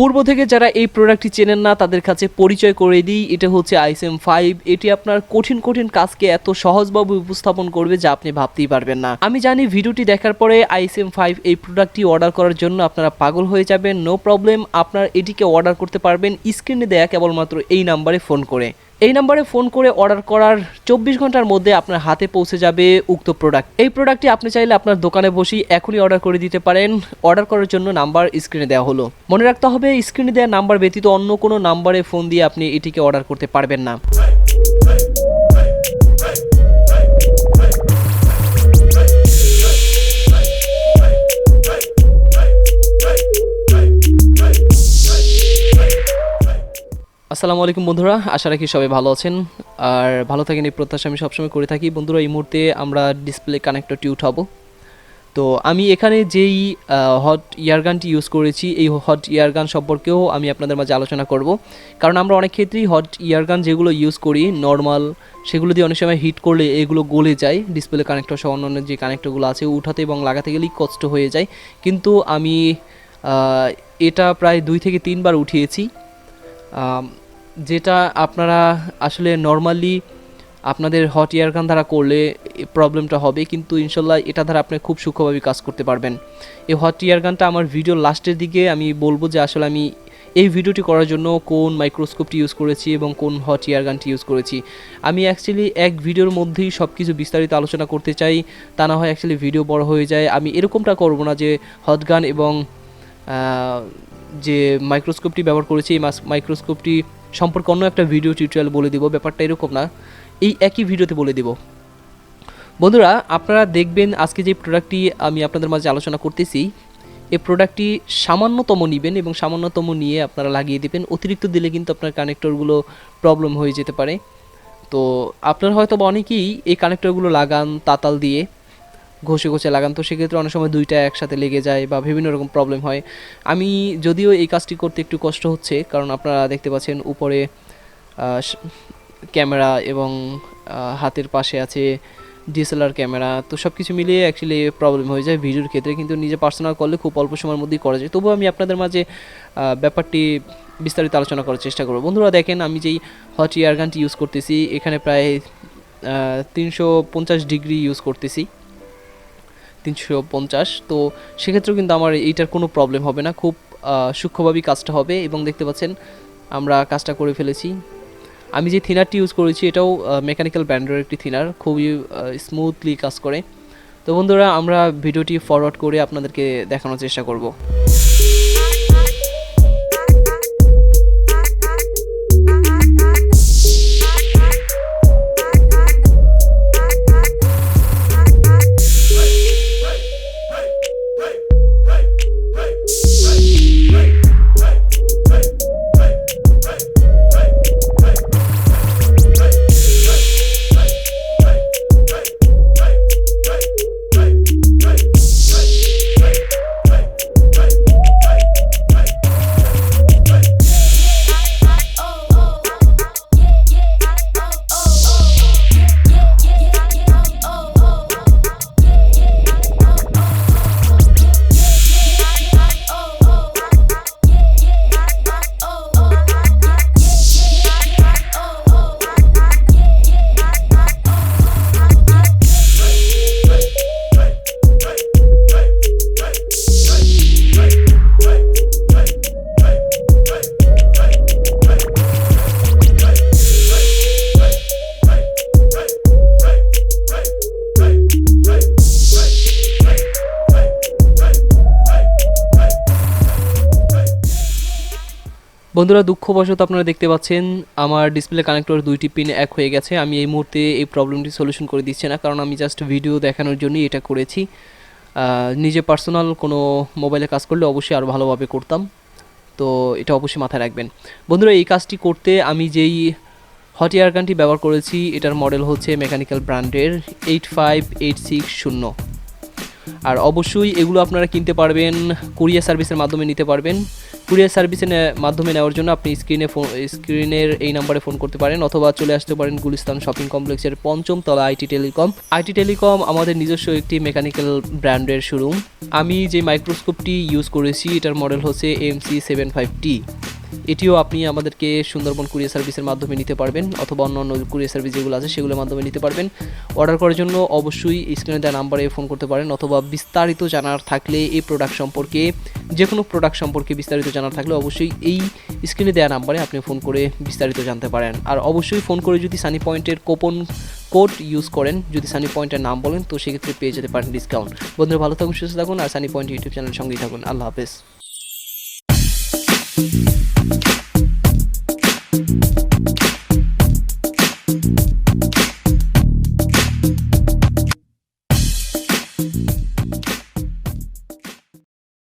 পূর্ব থেকে যারা এই প্রোডাক্টটি চেনেন না তাদের কাছে পরিচয় করে দিই, এটা হচ্ছে আইএসএম 5। এটি আপনার কঠিন কঠিন কাজকে এত সহজভাবে উপস্থাপন করবে যা আপনি ভাবতেই পারবেন না। আমি জানি ভিডিওটি দেখার পরে আইএসএম 5 এই প্রোডাক্টটি অর্ডার করার জন্য আপনারা পাগল হয়ে যাবেন। নো প্রবলেম, আপনার এটিকে অর্ডার করতে পারবেন স্ক্রিনে দেয়া কেবলমাত্র এই নাম্বারে ফোন করে। এই নাম্বারে ফোন করে অর্ডার করার 24 ঘন্টার মধ্যে আপনার হাতে পৌঁছে যাবে উক্ত প্রোডাক্ট। এই প্রোডাক্টটি আপনি চাইলে আপনার দোকানে বসেই এখনই অর্ডার করে দিতে পারেন। অর্ডার করার জন্য নাম্বার স্ক্রিনে দেওয়া হলো। মনে রাখতে হবে, স্ক্রিনে দেওয়া নাম্বার ব্যতীত অন্য কোনো নাম্বারে ফোন দিয়ে আপনি এটিকে অর্ডার করতে পারবেন না। আসসালামু আলাইকুম বন্ধুরা, আশা রাখি সবাই ভালো আছেন আর ভালো থাকেন এই প্রত্যাশা আমি সবসময় করে থাকি। বন্ধুরা, এই মুহূর্তে আমরা ডিসপ্লে কানেক্টরটি উঠাবো। তো আমি এখানে যেই হট ইয়ারগানটি ইউজ করেছি, এই হট ইয়ারগান সম্পর্কেও আমি আপনাদের মাঝে আলোচনা করব। কারণ আমরা অনেক ক্ষেত্রেই হট ইয়ারগান যেগুলো ইউজ করি নর্মাল, সেগুলো দিয়ে অনেক সময় হিট করলে এগুলো গলে যায়। ডিসপ্লে কানেক্টর সহ অন্যান্য যে কানেক্টরগুলো আছে উঠাতে এবং লাগাতে গেলেই কষ্ট হয়ে যায়। কিন্তু আমি এটা প্রায় 2 থেকে 3 বার উঠিয়েছি, যেটা আপনারা আসলে নর্মালি আপনাদের হট ইয়ারগান দ্বারা করলে প্রবলেমটা হবে, কিন্তু ইনশাল্লাহ এটা দ্বারা আপনি খুব সূক্ষ্মভাবে কাজ করতে পারবেন। এই হট ইয়ারগানটা আমার ভিডিওর লাস্টের দিকে আমি বলবো যে আসলে আমি এই ভিডিওটি করার জন্য কোন মাইক্রোস্কোপটি ইউজ করেছি এবং কোন হট ইয়ারগানটি ইউজ করেছি। আমি অ্যাকচুয়ালি এক ভিডিওর মধ্যেই সব কিছু বিস্তারিত আলোচনা করতে চাই, তা না হয় অ্যাকচুয়ালি ভিডিও বড় হয়ে যায়। আমি এরকমটা করব না যে হট গান এবং যে মাইক্রোস্কোপটি ব্যবহার করেছি এই মাইক্রোস্কোপটি সম্পর্কে অন্য একটা ভিডিও টিউটোরিয়াল বলে দিব, ব্যাপারটা এরকম না, এই একই ভিডিওতে বলে দিব। বন্ধুরা, আপনারা দেখবেন আজকে যে প্রোডাক্টটি আমি আপনাদের মাঝে আলোচনা করতেছি, এই প্রোডাক্টটি সামান্যতম নেবেন এবং সামান্যতম নিয়ে আপনারা লাগিয়ে দেবেন। অতিরিক্ত দিলে কিন্তু আপনার কানেক্টরগুলো প্রবলেম হয়ে যেতে পারে। তো আপনারা হয়তো বা অনেকেই এই কানেক্টরগুলো লাগান তাতাল দিয়ে ঘষে ঘষে লাগান, তো সেক্ষেত্রে অনেক সময় দুইটা একসাথে লেগে যায় বা বিভিন্ন রকম প্রবলেম হয়। আমি যদিও এই কাজটি করতে একটু কষ্ট হচ্ছে, কারণ আপনারা দেখতে পাচ্ছেন উপরে ক্যামেরা এবং হাতের পাশে আছে ডিএসএলআর ক্যামেরা, তো সব কিছু মিলিয়ে অ্যাকচুয়ালি প্রবলেম হয়ে যায় ভিডিওর ক্ষেত্রে। কিন্তু নিজে পার্সোনাল করলে খুব অল্প সময়ের মধ্যেই করা যায়। তবুও আমি আপনাদের মাঝে ব্যাপারটি বিস্তারিত আলোচনা করার চেষ্টা করব। বন্ধুরা দেখেন, আমি যেই হট ইয়ারগানটি ইউজ করতেছি এখানে প্রায় 350 ডিগ্রি ইউজ করতেছি, 350। তো সেক্ষেত্রেও কিন্তু আমার এইটার কোনো প্রবলেম হবে না, খুব সূক্ষ্মভাবেই কাজটা হবে। এবং দেখতে পাচ্ছেন আমরা কাজটা করে ফেলেছি। আমি যে থিনারটি ইউজ করেছি এটাও মেকানিক্যাল ব্র্যান্ডের একটি থিনার, খুবই স্মুথলি কাজ করে। তো বন্ধুরা, আমরা ভিডিওটি ফরওয়ার্ড করে আপনাদেরকে দেখানোর চেষ্টা করব। বন্ধুরা, দুঃখবশত আপনারা দেখতে পাচ্ছেন আমার ডিসপ্লে কানেক্টর 2টি পিন এক হয়ে গেছে। আমি এই মুহূর্তে এই প্রবলেমটি সলিউশন করে দিচ্ছি না, কারণ আমি জাস্ট ভিডিও দেখানোর জন্যই এটা করেছি। নিজে পার্সোনাল কোনো মোবাইলে কাজ করলে অবশ্যই আরও ভালোভাবে করতাম, তো এটা অবশ্যই মাথায় রাখবেন। বন্ধুরা, এই কাজটি করতে আমি যেই হট ইয়ারগানটি ব্যবহার করেছি এটার মডেল হচ্ছে মেকানিক্যাল ব্র্যান্ডের 85860। আর অবশ্যই এগুলো আপনারা কিনতে পারবেন কুরিয়ার সার্ভিসের মাধ্যমে নিতে পারবেন। কুরিয়ার সার্ভিসের মাধ্যমে নেওয়ার জন্য আপনি স্ক্রিনের এই নাম্বারে ফোন করতে পারেন, অথবা চলে আসতে পারেন গুলিস্তান শপিং কমপ্লেক্সের ৫ম তলা আইটি টেলিকম আমাদের নিজস্ব একটি মেকানিক্যাল ব্র্যান্ডের শোরুম। আমি যে মাইক্রোস্কোপটি ইউজ করেছি এটার মডেল হচ্ছে MC75T। এটিও আপনি আমাদেরকে সুন্দরবন কুরিয়ার সার্ভিসের মাধ্যমে নিতে পারবেন, অথবা অন্যান্য কুরিয়ার সার্ভিস যেগুলো আছে সেগুলোর মাধ্যমে নিতে পারবেন। অর্ডার করার জন্য অবশ্যই স্ক্রিনে দেওয়া নাম্বারে ফোন করতে পারেন, অথবা বিস্তারিত জানার থাকলে এই প্রোডাক্ট সম্পর্কে, যে কোনো প্রোডাক্ট সম্পর্কে বিস্তারিত জানার থাকলে অবশ্যই এই স্ক্রিনে দেওয়া নাম্বারে আপনি ফোন করে বিস্তারিত জানতে পারেন। আর অবশ্যই ফোন করে যদি সানি পয়েন্টের কুপন কোড ইউজ করেন, যদি সানি পয়েন্টের নাম বলেন, তো সেক্ষেত্রে পেয়ে যেতে পারেন ডিসকাউন্ট। বন্ধুরা ভালো থাকুন, সুস্থ থাকুন, আর সানি পয়েন্ট ইউটিউব চ্যানেলের সঙ্গেই থাকুন। আল্লাহ হাফেজ।